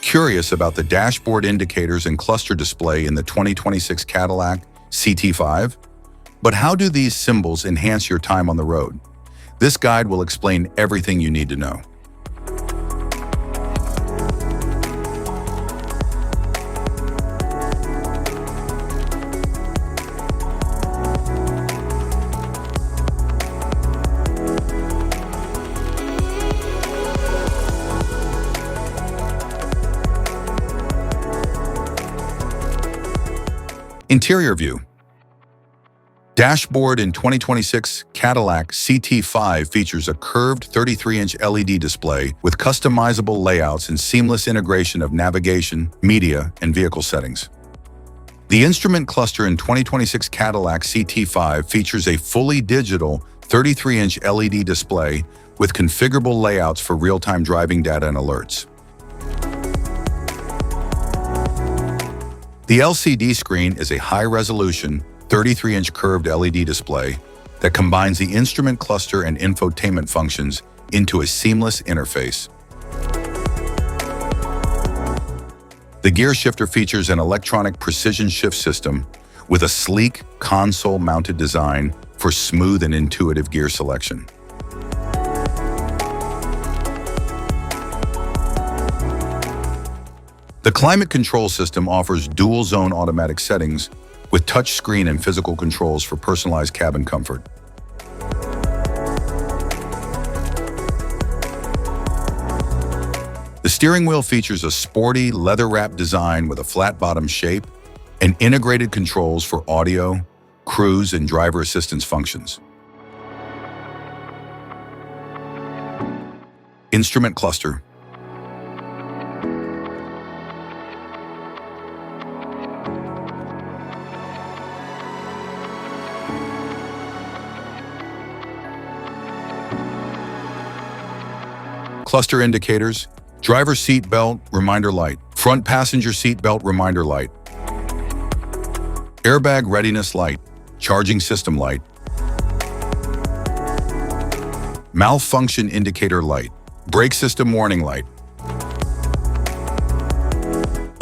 Curious about the dashboard indicators and cluster display in the 2026 Cadillac CT5? But how do these symbols enhance your time on the road? This guide will explain everything you need to know. Interior view. Dashboard in 2026 Cadillac CT5 features a curved 33-inch LED display with customizable layouts and seamless integration of navigation, media, and vehicle settings. The instrument cluster in 2026 Cadillac CT5 features a fully digital 33-inch LED display with configurable layouts for real-time driving data and alerts. The LCD screen is a high-resolution, 33-inch curved LED display that combines the instrument cluster and infotainment functions into a seamless interface. The gear shifter features an electronic precision shift system with a sleek console-mounted design for smooth and intuitive gear selection. The climate control system offers dual-zone automatic settings with touchscreen and physical controls for personalized cabin comfort. The steering wheel features a sporty, leather-wrapped design with a flat-bottom shape and integrated controls for audio, cruise, and driver assistance functions. Instrument cluster. Cluster indicators: driver seat belt reminder light, front passenger seat belt reminder light, airbag readiness light, charging system light, malfunction indicator light, brake system warning light,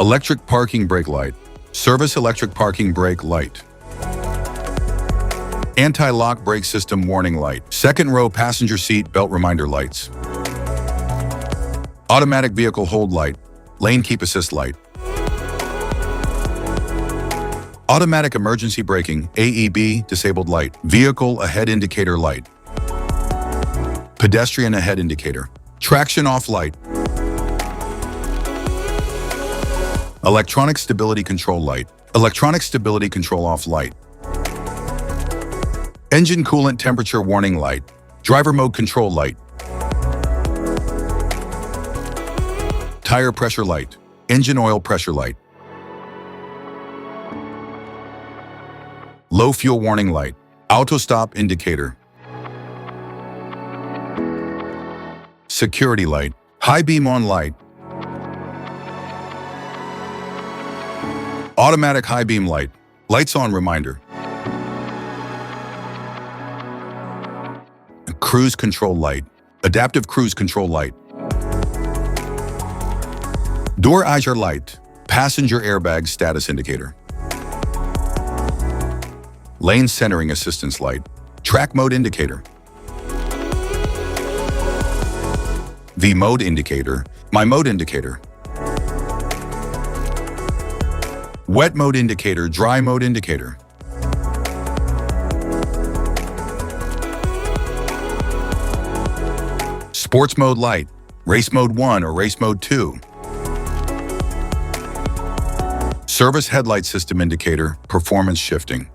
electric parking brake light, service electric parking brake light, anti-lock brake system warning light, second row passenger seat belt reminder lights, automatic vehicle hold light, lane keep assist light, automatic emergency braking AEB disabled light, vehicle ahead indicator light, pedestrian ahead indicator, traction off light, electronic stability control light, electronic stability control off light, engine coolant temperature warning light, driver mode control light, tire pressure light, engine oil pressure light, low fuel warning light, auto stop indicator, security light, high beam on light, automatic high beam light, lights on reminder, cruise control light, adaptive cruise control light, door eyesore light, passenger airbag status indicator, lane centering assistance light, track mode indicator, V mode indicator, my mode indicator, wet mode indicator, dry mode indicator, sports mode light, race mode 1 or race mode 2, service headlight system indicator, performance shifting.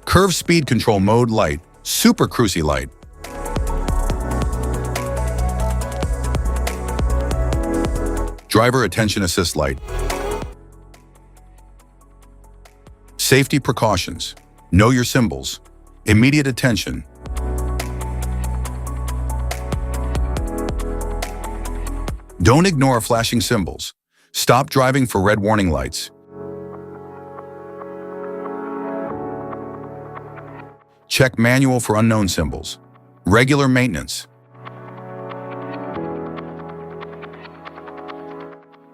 Curve speed control mode light, super cruisy light. Driver attention assist light. Safety precautions. Know your symbols. Immediate attention. Don't ignore flashing symbols. Stop driving for red warning lights. Check manual for unknown symbols. Regular maintenance.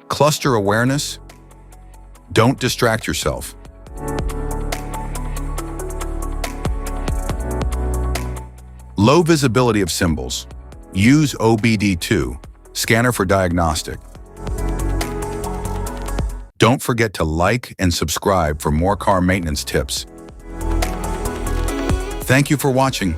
Cluster awareness. Don't distract yourself. Low visibility of symbols. Use OBD2, scanner for diagnostic. Don't forget to like and subscribe for more car maintenance tips. Thank you for watching.